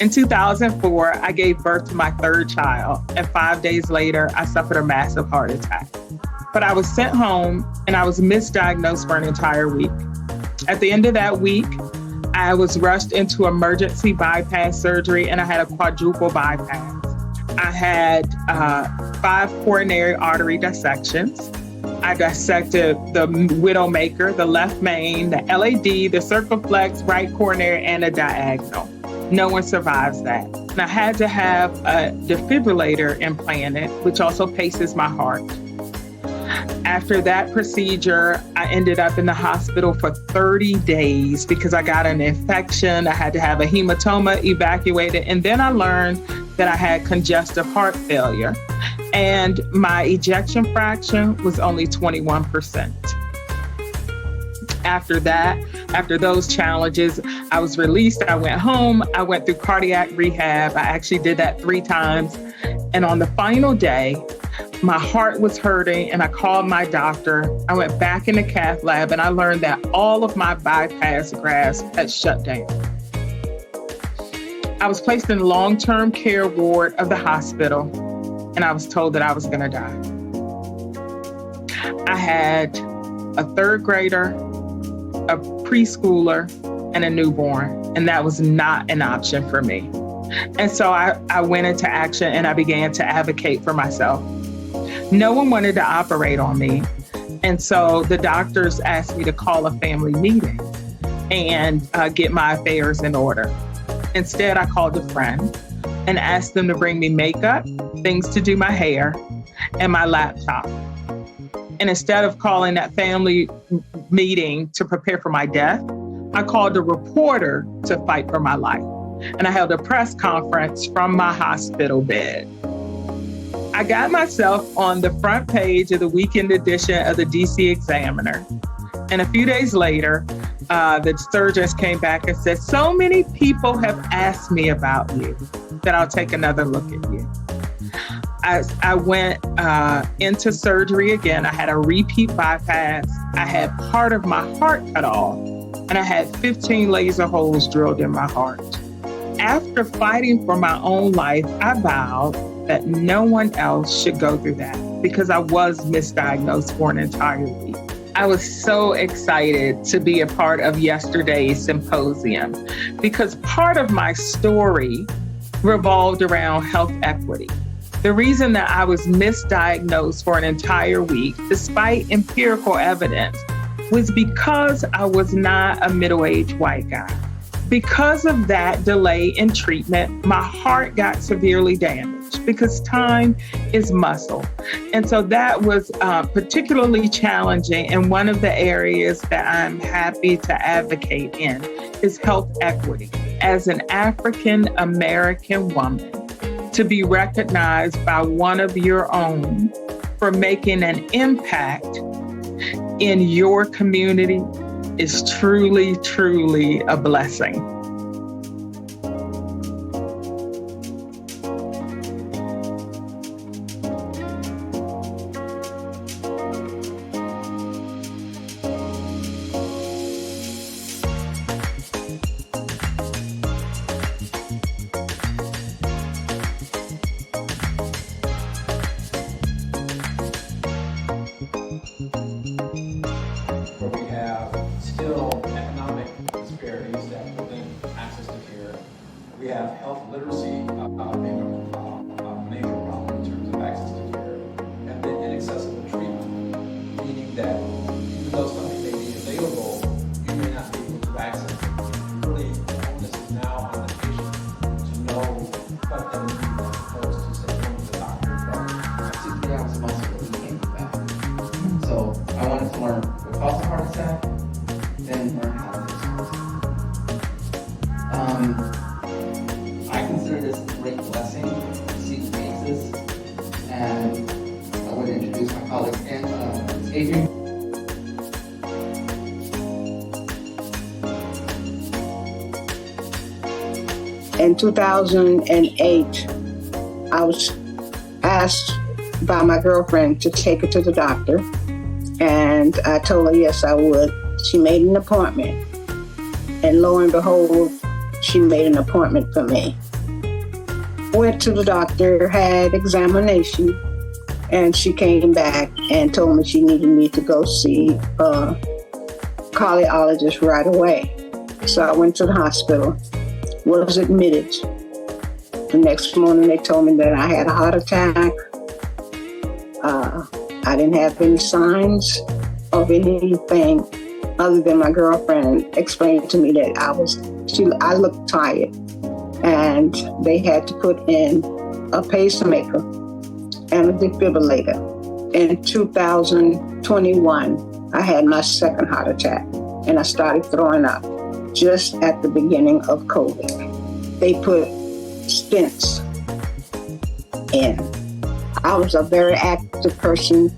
In 2004, I gave birth to my third child, and 5 days later, I suffered a massive heart attack. But I was sent home and I was misdiagnosed for an entire week. At the end of that week, I was rushed into emergency bypass surgery and I had a quadruple bypass. I had 5 coronary artery dissections. I dissected the widowmaker, the left main, the LAD, the circumflex, right coronary, and a diagonal. No one survives that. And I had to have a defibrillator implanted, which also paces my heart. After that procedure, I ended up in the hospital for 30 days because I got an infection. I had to have a hematoma evacuated. And then I learned that I had congestive heart failure. And my ejection fraction was only 21%. After that, after those challenges, I was released. I went home. I went through cardiac rehab. I actually did that 3 times. And on the final day, my heart was hurting and I called my doctor. I went back in the cath lab and I learned that all of my bypass grafts had shut down. I was placed in the long-term care ward of the hospital and I was told that I was gonna die. I had a 3rd grader, a preschooler, and a newborn, and that was not an option for me. And so I went into action and I began to advocate for myself. No one wanted to operate on me. And so the doctors asked me to call a family meeting and get my affairs in order. Instead, I called a friend and asked them to bring me makeup, things to do my hair, and my laptop. And instead of calling that family meeting to prepare for my death, I called a reporter to fight for my life. And I held a press conference from my hospital bed. I got myself on the front page of the weekend edition of the DC Examiner. And a few days later, the surgeons came back and said, so many people have asked me about you that I'll take another look at you. I went into surgery again. I had a repeat bypass. I had part of my heart cut off, and I had 15 laser holes drilled in my heart. After fighting for my own life, I vowed that no one else should go through that because I was misdiagnosed for an entire week. I was so excited to be a part of yesterday's symposium because part of my story revolved around health equity. The reason that I was misdiagnosed for an entire week, despite empirical evidence, was because I was not a middle-aged white guy. Because of that delay in treatment, my heart got severely damaged because time is muscle. And so that was particularly challenging. And one of the areas that I'm happy to advocate in is health equity. As an African American woman, to be recognized by one of your own for making an impact in your community is truly, truly a blessing. We have health literacy being a major problem in terms of access to care, and then inaccessible treatment, meaning that even though something may be available, you may not be able to access it. Really, the onus is now on the patient to know what they need as opposed to say going to the doctor. I took 3 hours muscle when he came back. So I wanted to learn what caused a heart attack, then learn how to fix it. I consider this a great blessing to see faces, and I would introduce my colleague and Adrian. In 2008, I was asked by my girlfriend to take her to the doctor, and I told her yes, I would. She made an appointment, and lo and behold, she made an appointment for me. went to the doctor, had examination, and she came back and told me she needed me to go see a cardiologist right away. So I went to the hospital, was admitted. The next morning they told me that I had a heart attack. I didn't have any signs of anything other than my girlfriend explained to me that I looked tired, and they had to put in a pacemaker and a defibrillator. In 2021, I had my second heart attack, and I started throwing up just at the beginning of COVID. They put stents in. I was a very active person.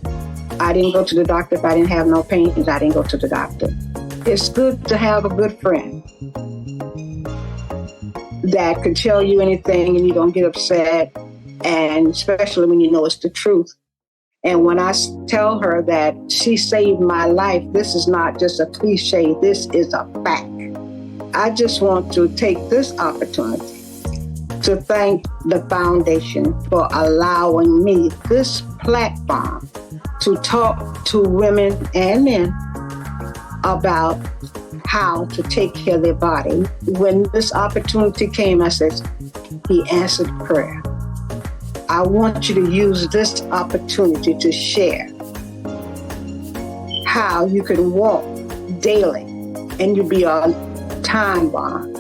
I didn't go to the doctor if I didn't have no pains. I didn't go to the doctor. It's good to have a good friend that could tell you anything and you don't get upset, and especially when you know it's the truth. And when I tell her that she saved my life, this is not just a cliche, this is a fact. I just want to take this opportunity to thank the foundation for allowing me this platform to talk to women and men about how to take care of their body. When this opportunity came, I said, he answered prayer. I want you to use this opportunity to share how you can walk daily and you'll be on time bomb.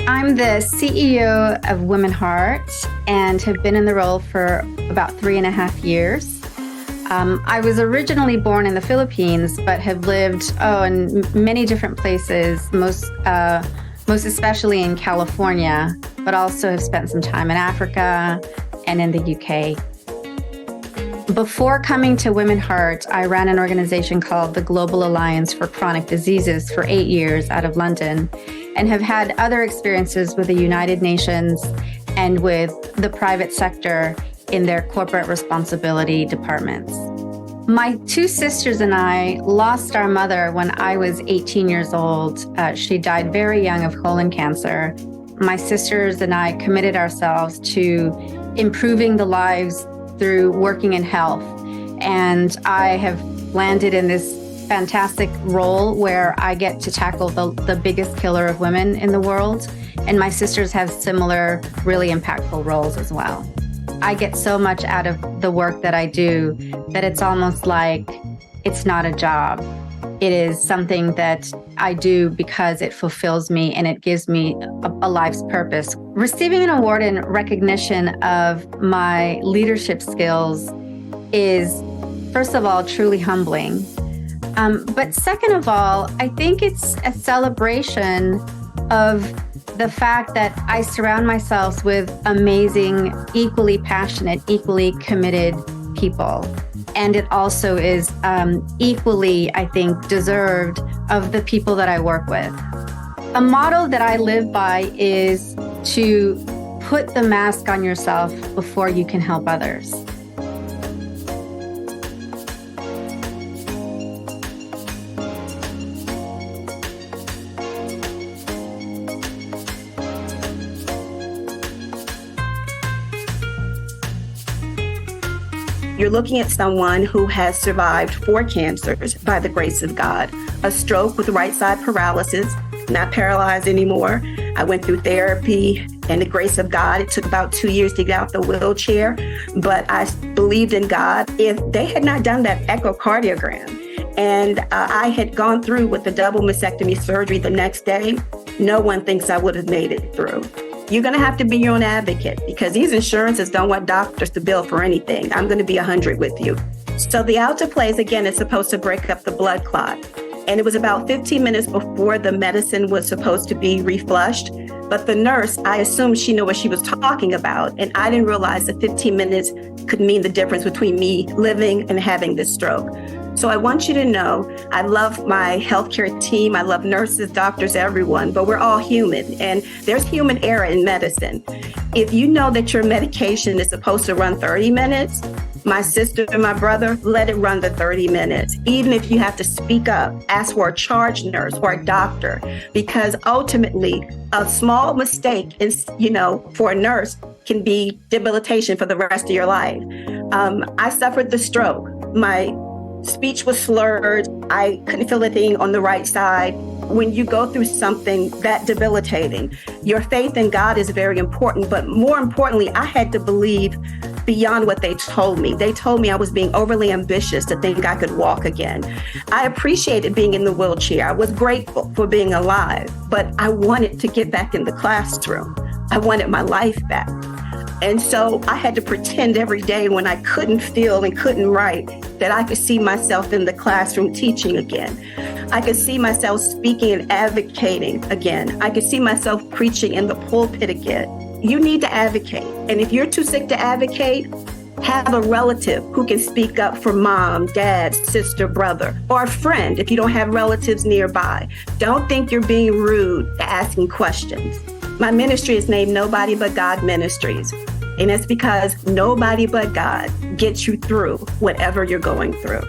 I'm the CEO of Women Heart and have been in the role for about 3.5 years. I was originally born in the Philippines, but have lived in many different places, most especially in California, but also have spent some time in Africa and in the UK. Before coming to Women Heart, I ran an organization called the Global Alliance for Chronic Diseases for 8 years out of London, and have had other experiences with the United Nations and with the private sector in their corporate responsibility departments. My two sisters and I lost our mother when I was 18 years old. She died very young of colon cancer. My sisters and I committed ourselves to improving the lives through working in health. And I have landed in this fantastic role where I get to tackle the biggest killer of women in the world. And my sisters have similar, really impactful roles as well. I get so much out of the work that I do that it's almost like it's not a job. It is something that I do because it fulfills me and it gives me a life's purpose. Receiving an award in recognition of my leadership skills is, first of all, truly humbling. But second of all, I think it's a celebration of the fact that I surround myself with amazing, equally passionate, equally committed people. And it also is equally, I think, deserved of the people that I work with. A motto that I live by is to put the mask on yourself before you can help others. You're looking at someone who has survived 4 cancers by the grace of God, a stroke with right side paralysis, not paralyzed anymore. I went through therapy and the grace of God. It took about 2 years to get out the wheelchair, but I believed in God. If they had not done that echocardiogram and I had gone through with the double mastectomy surgery the next day, no one thinks I would have made it through. You're going to have to be your own advocate because these insurances don't want doctors to bill for anything. I'm going to be 100 with you. So the alteplase, again, is supposed to break up the blood clot. And it was about 15 minutes before the medicine was supposed to be reflushed. But the nurse, I assumed she knew what she was talking about. And I didn't realize that 15 minutes could mean the difference between me living and having this stroke. So I want you to know, I love my healthcare team. I love nurses, doctors, everyone, but we're all human and there's human error in medicine. If you know that your medication is supposed to run 30 minutes, My sister and my brother, let it run the 30 minutes. Even if you have to speak up, ask for a charge nurse or a doctor, because ultimately a small mistake for a nurse can be debilitation for the rest of your life. I suffered the stroke. My speech was slurred. I couldn't feel a thing on the right side. When you go through something that debilitating, your faith in God is very important. But more importantly, I had to believe beyond what they told me. They told me I was being overly ambitious to think I could walk again. I appreciated being in the wheelchair. I was grateful for being alive, but I wanted to get back in the classroom. I wanted my life back. And so I had to pretend every day when I couldn't feel and couldn't write that I could see myself in the classroom teaching again. I could see myself speaking and advocating again. I could see myself preaching in the pulpit again. You need to advocate. And if you're too sick to advocate, have a relative who can speak up for mom, dad, sister, brother, or a friend if you don't have relatives nearby. Don't think you're being rude to asking questions. My ministry is named Nobody But God Ministries. And it's because nobody but God gets you through whatever you're going through.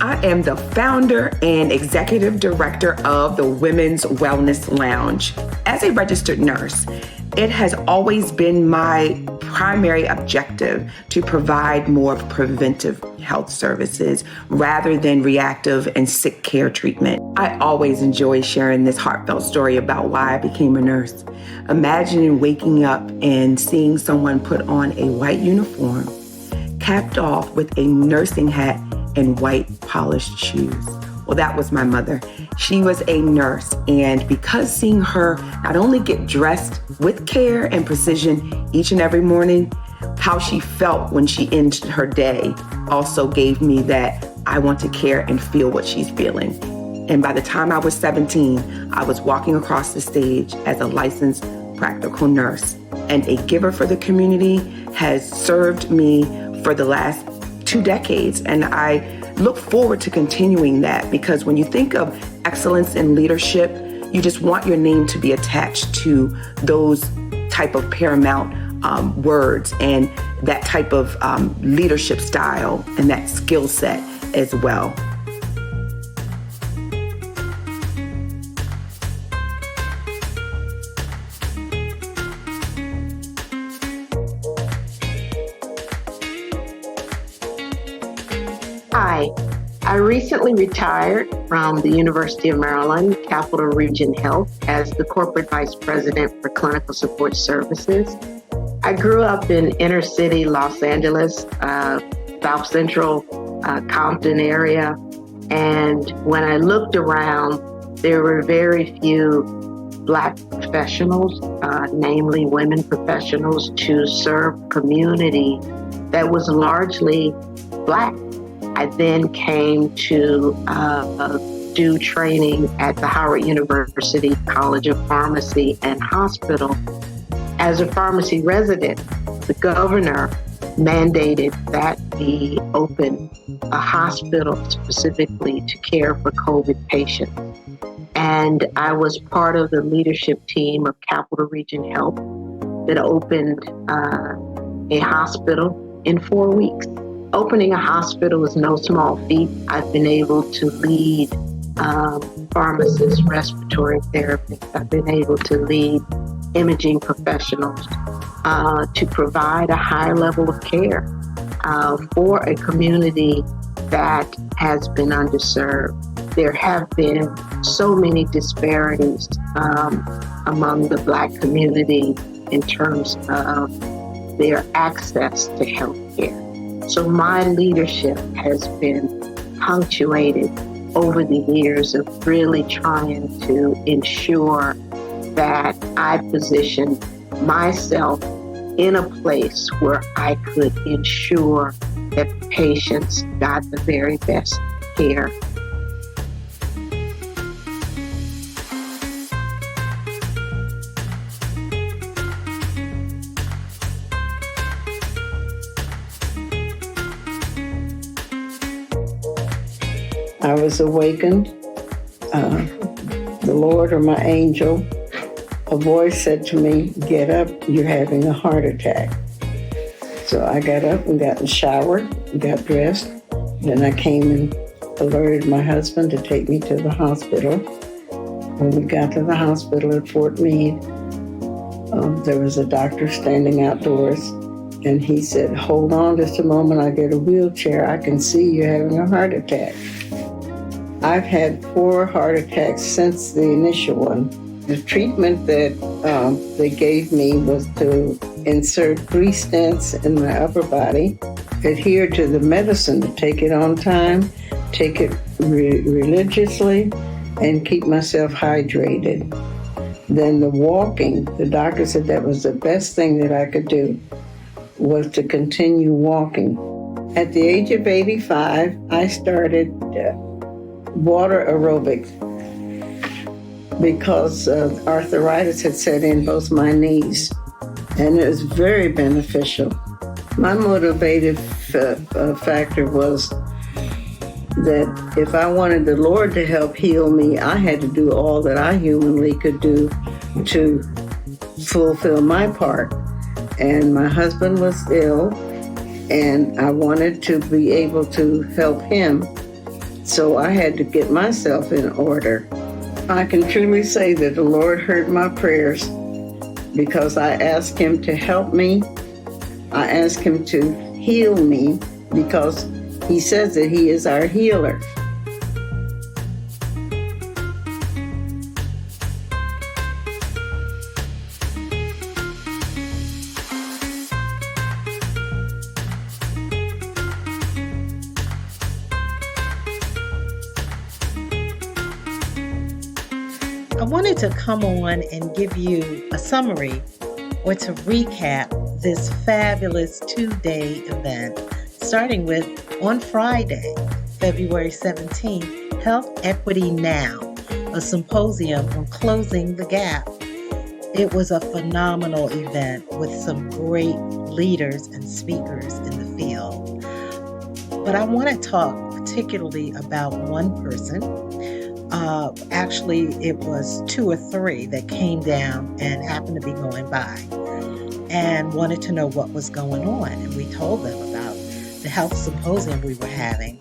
I am the founder and executive director of the Women's Wellness Lounge. As a registered nurse, it has always been my primary objective to provide more preventive health services rather than reactive and sick care treatment. I always enjoy sharing this heartfelt story about why I became a nurse. Imagining waking up and seeing someone put on a white uniform, capped off with a nursing hat and white polished shoes. Well, that was my mother. She was a nurse, and because seeing her not only get dressed with care and precision each and every morning, how she felt when she ended her day also gave me that I want to care and feel what she's feeling. And by the time I was 17, I was walking across the stage as a licensed practical nurse, and a giver for the community has served me for the last 2 decades. And I look forward to continuing that, because when you think of excellence in leadership, you just want your name to be attached to those type of paramount words and that type of leadership style and that skill set as well. Hi, I recently retired from the University of Maryland, Capital Region Health, as the Corporate Vice President for Clinical Support Services. I grew up in inner city Los Angeles, South Central Compton area, and when I looked around, there were very few Black professionals, namely women professionals, to serve community that was largely Black. I then came to do training at the Howard University College of Pharmacy and Hospital. As a pharmacy resident, the governor mandated that we open a hospital specifically to care for COVID patients. And I was part of the leadership team of Capital Region Health that opened a hospital in 4 weeks. Opening a hospital is no small feat. I've been able to lead pharmacists, respiratory therapists. I've been able to lead imaging professionals to provide a high level of care for a community that has been underserved. There have been so many disparities among the Black community in terms of their access to health care. So my leadership has been punctuated over the years of really trying to ensure that I position myself in a place where I could ensure that patients got the very best care. I was awakened. The Lord or my angel, a voice said to me, "Get up, you're having a heart attack." So I got up and got in the shower, got dressed. Then I came and alerted my husband to take me to the hospital. When we got to the hospital at Fort Meade, there was a doctor standing outdoors, and he said, "Hold on just a moment, I get a wheelchair. I can see you're having a heart attack." I've had 4 heart attacks since the initial one. The treatment that they gave me was to insert 3 stents in my upper body, adhere to the medicine, to take it on time, take it religiously, and keep myself hydrated. Then the walking, the doctor said that was the best thing that I could do, was to continue walking. At the age of 85, I started water aerobics because arthritis had set in both my knees, and it was very beneficial. My motivative factor was that if I wanted the Lord to help heal me, I had to do all that I humanly could do to fulfill my part. And my husband was ill, and I wanted to be able to help him. So I had to get myself in order. I can truly say that the Lord heard my prayers because I asked him to help me. I asked him to heal me because he says that he is our healer. I wanted to come on and give you a summary or to recap this fabulous 2-day event, starting with on Friday, February 17th, Health Equity Now, a symposium on closing the gap. It was a phenomenal event with some great leaders and speakers in the field. But I want to talk particularly about one person. Actually, it was 2 or 3 that came down and happened to be going by and wanted to know what was going on. And we told them about the health symposium we were having.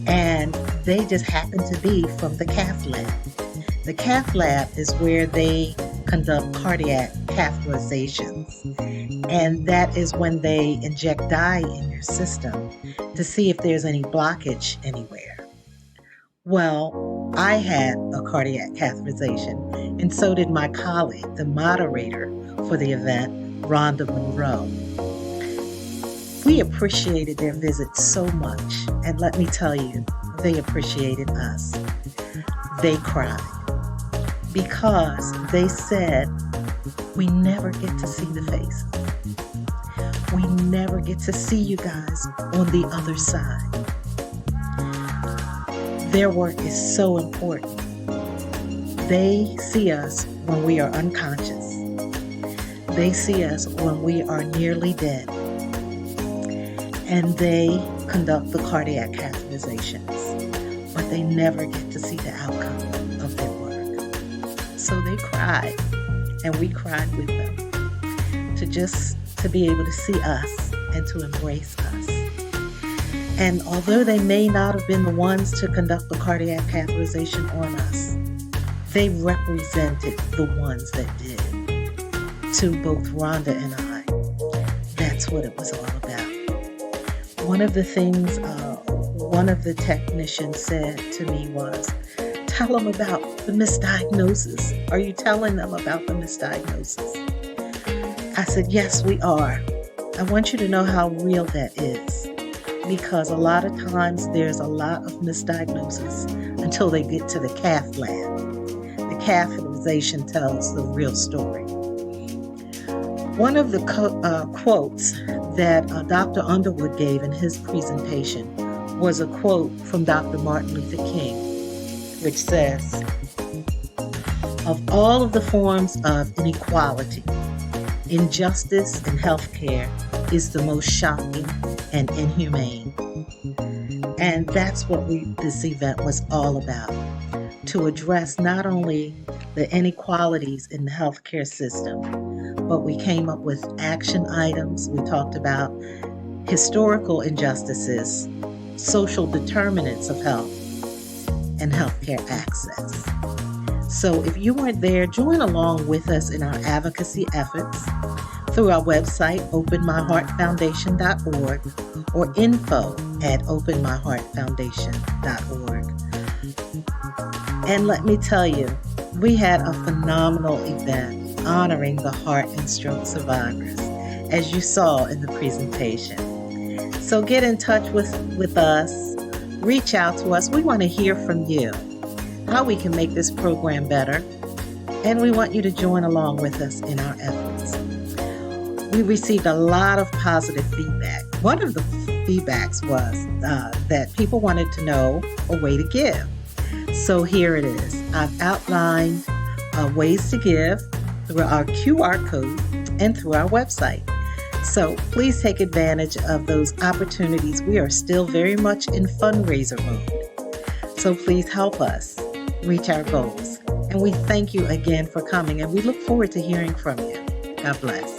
And they just happened to be from the cath lab. The cath lab is where they conduct cardiac catheterizations. And that is when they inject dye in your system to see if there's any blockage anywhere. Well, I had a cardiac catheterization, and so did my colleague, the moderator for the event, Rhonda Monroe. We appreciated their visit so much, and let me tell you, they appreciated us. They cried because they said, we never get to see the faces. We never get to see you guys on the other side. Their work is so important. They see us when we are unconscious. They see us when we are nearly dead. And they conduct the cardiac catheterizations, but they never get to see the outcome of their work. So they cried, and we cried with them to be able to see us and to embrace us. And although they may not have been the ones to conduct the cardiac catheterization on us, they represented the ones that did to both Rhonda and I. That's what it was all about. One of the things one of the technicians said to me was, tell them about the misdiagnosis. Are you telling them about the misdiagnosis? I said, yes, we are. I want you to know how real that is. because a lot of times there's a lot of misdiagnosis until they get to the cath lab. The catheterization tells the real story. One of the quotes that Dr. Underwood gave in his presentation was a quote from Dr. Martin Luther King, which says, "Of all of the forms of inequality, injustice in healthcare is the most shocking and inhumane." And that's what this event was all about, to address not only the inequalities in the healthcare system, but we came up with action items. We talked about historical injustices, social determinants of health, and healthcare access. So if you weren't there, join along with us in our advocacy efforts through our website, openmyheartfoundation.org, or info@openmyheartfoundation.org. And let me tell you, we had a phenomenal event honoring the heart and stroke survivors, as you saw in the presentation. So get in touch with us, reach out to us. We want to hear from you, how we can make this program better, and we want you to join along with us in our efforts. We received a lot of positive feedback. One of the feedbacks was that people wanted to know a way to give. So here it is. I've outlined ways to give through our QR code and through our website. So please take advantage of those opportunities. We are still very much in fundraiser mode. So please help us reach our goals. And we thank you again for coming, and we look forward to hearing from you. God bless.